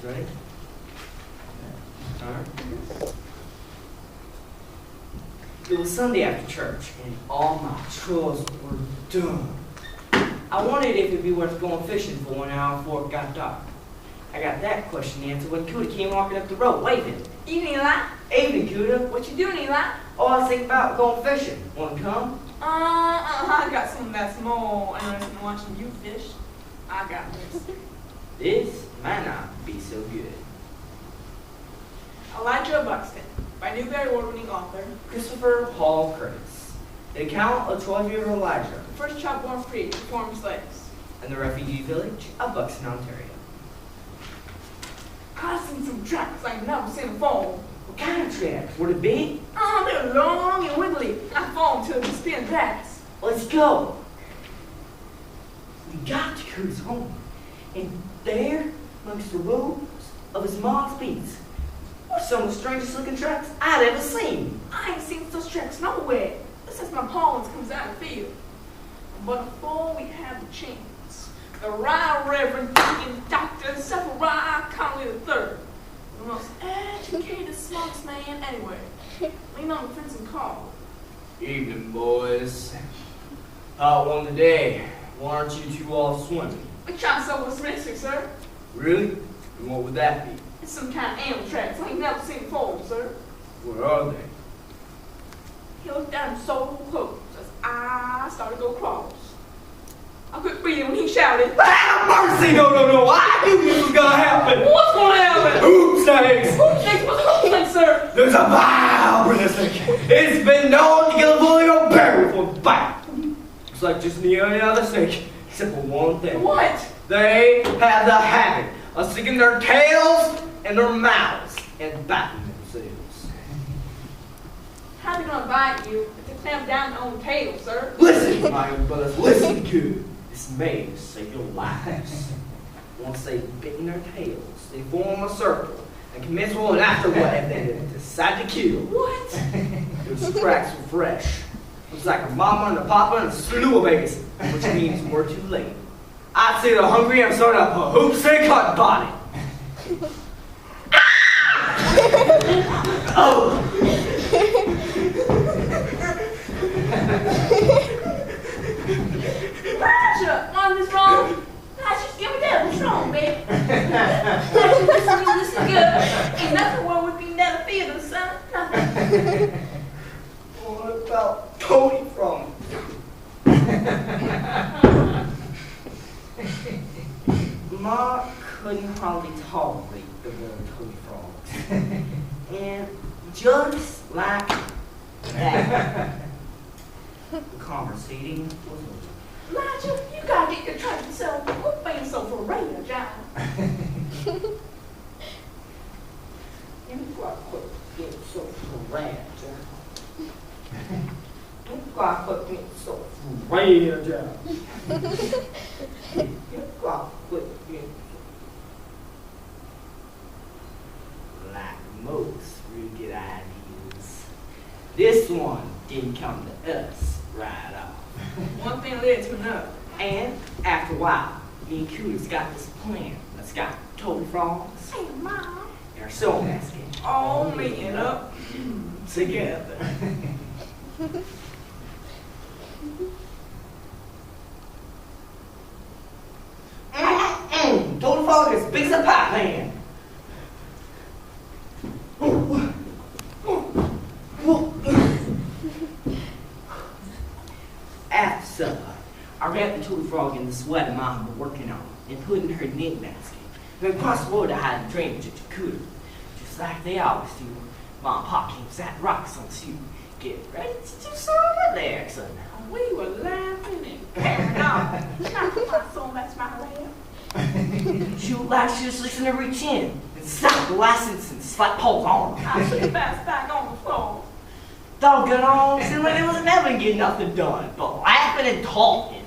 Ready? All right. It was Sunday after church, and all my chores were done. I wondered if it'd be worth going fishing for 1 hour before it got dark. I got that question answered when Cooter came walking up the road, waving. Evening, Eli. Evening, Cooter. What you doing, Eli? Oh, I was thinking about going fishing. Want to come? I got something that's more interesting than watching you fish. I got this. This might not be so good. Elijah Buxton, by Newbery Award-winning author. Christopher Paul Curtis. The account of 12-year-old Elijah The first child born free to former slaves. in the refugee village of Buxton, Ontario. I've seen some tracks I ain't never seen before. What kind of tracks? Were they big? Oh, they're long and wiggly. I fall until they spin fast. Let's go. We got to Cooter's home, and there, amongst the rows of his mom's beats, were some of the strangest looking tracks I'd ever seen. I ain't seen such tracks nowhere. This is my Paulins comes out of the field. But before we had the chance, the Right Reverend Deacon Dr. Zechariah Conley III, the most educated, smartest man anywhere, leaned on the fence and called. Evening, boys. Hot one today. Why aren't you two off swimming? We tried Silver Smith, sir. Really? And what would that be? It's some kind of animal tracks I ain't never seen before, sir. Where are they? He looked down so close as I started to go across. I couldn't breathe when he shouted, Ah, mercy! No! I knew this was gonna happen! "What's going to happen?" Hoop snakes! Who thinks what's a hoop, sir? There's a vile snake. It's been known to kill a bully or bear before a bite. It's like just any other snake, except for one thing. What? They have the habit of sticking their tails in their mouths and biting themselves. How they gonna bite you if they clamp down on the tail, sir? Listen, my young brothers, listen good. This may save your lives. Once they've bitten their tails, they form a circle and commence one after what if they decide to kill. What? Those tracks were fresh. Looks like a mama and a papa and a slew of babies, which means we're too late. I'd say they're hungry and starting up a hoop snake hunt body. Oh! Elijah, mom is wrong. Elijah, just give me that. What's wrong, baby? Elijah, listen good. Ain't nothing wrong with being that feeling, son. Nothing. What about Tony from? Ma couldn't hardly tolerate the word Toby Frogs. And just like that, the conversating was over. Elijah, you gotta get your track yourself. Quit being so for radio, John. You got to quit getting so fragile. You got to quit getting so fragile. You got to quit getting so... Like most really good ideas, this one didn't come to us right off. One thing led to another. And after a while, me and Cooter's got this plan. Let's got Toby Frogs Hey, Mom. and our sewing basket All meeting up. together. Toby Frog is big as a pie pan. After supper, I wrapped the Toby Frog in the sweater Mom was working on and put in her knit basket. And across the road to hide the drainage at the cooler. Just like they always do. Mom and Pop came sat rocks on Sue. Get ready to do some over there, son. We were laughing and carrying on. Not my soul, that's my lamb. She would like she was listening to reach in and snap the license and slap Paul's arm. I should have passed back on the floor. Doggone on, seemed like it was never getting nothing done, but laughing and talking.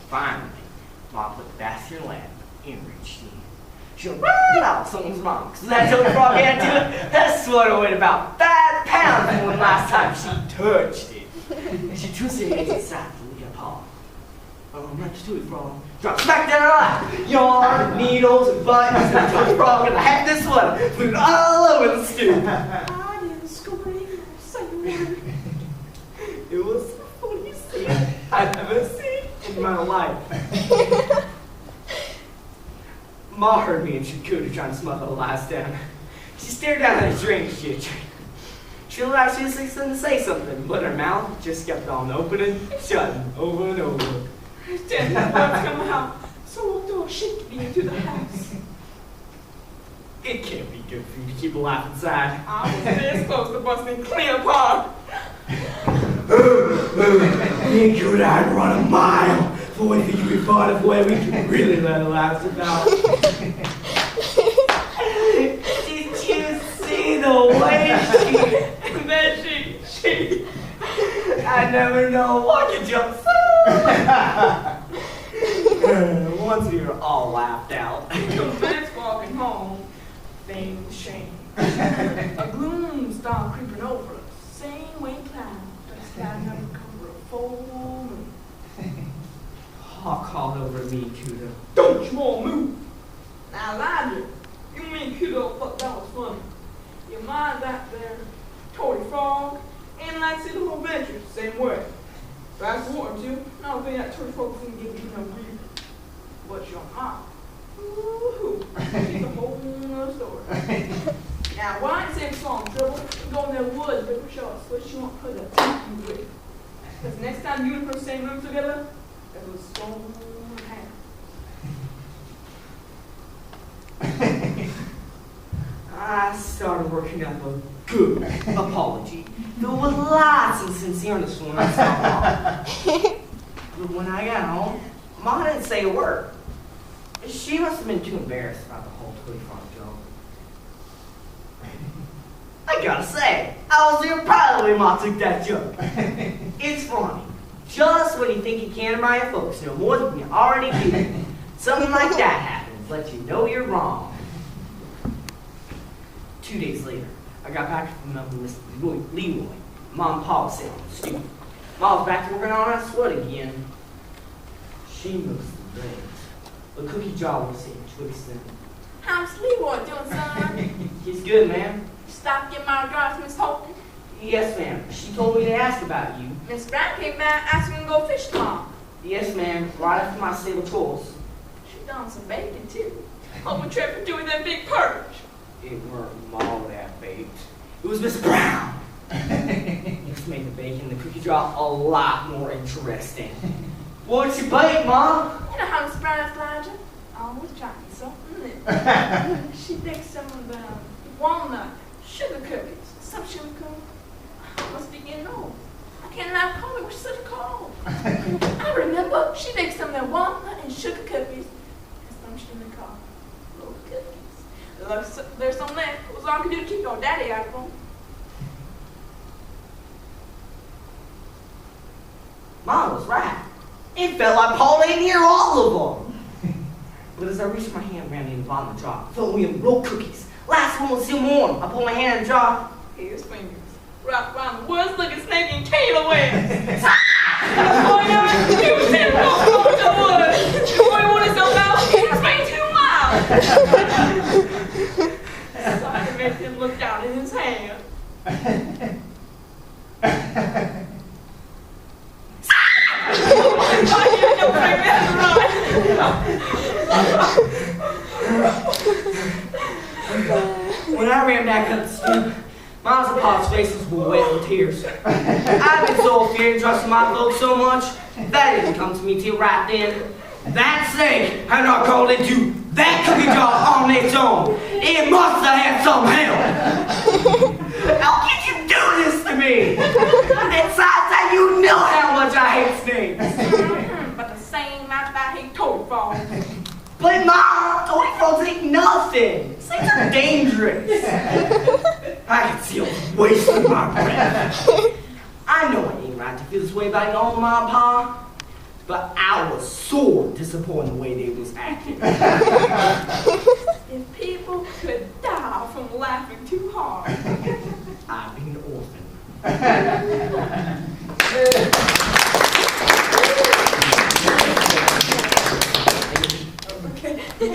Finally, Mom put the basket in her lap and reached in. She went right out someone's mom, because that Toby Frog had to. That sweater weighed about 5 pounds more than last time she touched it. And she twisted it inside to leave a paw. Like the Tootsie Frog. Drop smack down her lap. Yarn, needles, and buttons, and the Tootsie Frog, and I had this one. Put it all over the stew. I didn't scream or say a word. It was the funniest thing I've ever seen in my life. Ma heard me and Shakuda trying to smuggle the lies down. She stared down at the drink shit. She looked like she was fixing to say something, but her mouth just kept on opening and shutting over and over. Then the bugs come out, so we'll throw a shaky into the house. It can't be good for you to keep a laugh inside. I was this close to busting clean apart. Me and Kuda had to run a mile for what you could find of where we can really let her laugh about. Did you see the way she I never know what to jump so. Once we were all laughed out. Commenced walking home, things changed. A gloom started creeping over us, same way clouds, but the sky never covered a full moon. Pa called over me, Kuda. Don't you all move! Now, Elijah, you mean Kudo thought that was funny. Your mind out there, Tory Frog, and like see the little adventures, same way. Fast forward to, I don't think that Tory Frog's gonna give you no grief. But your mom, woo-hoo, she's a whole nother story. Now, why ain't saying song trouble? You go in the woods, but for sure, what you want her to take you with. Because next time you and her same room together, that was so happy. I started working up a good apology. There was lots of sincereness when I saw Mom. But when I got home, Ma didn't say a word. She must have been too embarrassed about the whole Tootsie Frog joke. I gotta say, I was real proud of the way Ma took that joke. It's funny. Just when you think you can't admire your folks no more than you already do, something like that happens, let you know you're wrong. 2 days later, I got back from helping Mr. Leroy. Mom and Pa was sitting on the stoop. Ma was back to working on her sweat again. She moves the legs. The cookie jar was sitting twisting. How's Leroy doing, son? He's good, ma'am. Stop getting my regards, Miss Holton. Yes, ma'am. She told me to ask about you. Miss Brown came back asking to go fish tomorrow. Yes, ma'am. Right after my sale of chores. She done some bacon, too. Hope we trip for doing that big purge. It weren't Ma that baked. It was Miss Brown. This made the bacon in the cookie jar a lot more interesting. What'd you bake, Ma? You know how Miss Brown is, Elijah? Always trying something new. She baked some of the walnut sugar cookies. Some sugar cookies. I must be getting old. I can't now call it with such a cold. I remember she baked some of the walnut and sugar cookies. And some sugar called little cookies. There's some left. It was all I could do to keep your daddy out of them. Ma was right. It felt like Paul ain't near all of them. But as I reached my hand around in the bottom of the jar, I felt we had rolled cookies. Last one was still warm. I pulled my hand in the jar. Here's fingers. Wrapped around the woods looking snake and Kayla wins. Boy, he was 10 miles over the woods. The boy wanted so loud, he was made 2 miles. So I could make him look down in his hand. When I ran back up the stoop, Miles and Pa's faces were wet with tears. I've been so afraid of trusting my folks so much, that didn't come to me till right then. That snake had not crawled into that cookie jar on its own. It must have had some help. How could you do this to me? Besides that, you know how much I hate snakes. But the same amount I hate Toad Falls. But Mom, Toad Frogs ain't nothing. Snakes are dangerous. I can see them wasting my breath. I know it ain't right to feel this way about your own Mom and Pa, but I was sore disappointed in the way they was acting. If people could die from laughing too hard. I've been an orphan.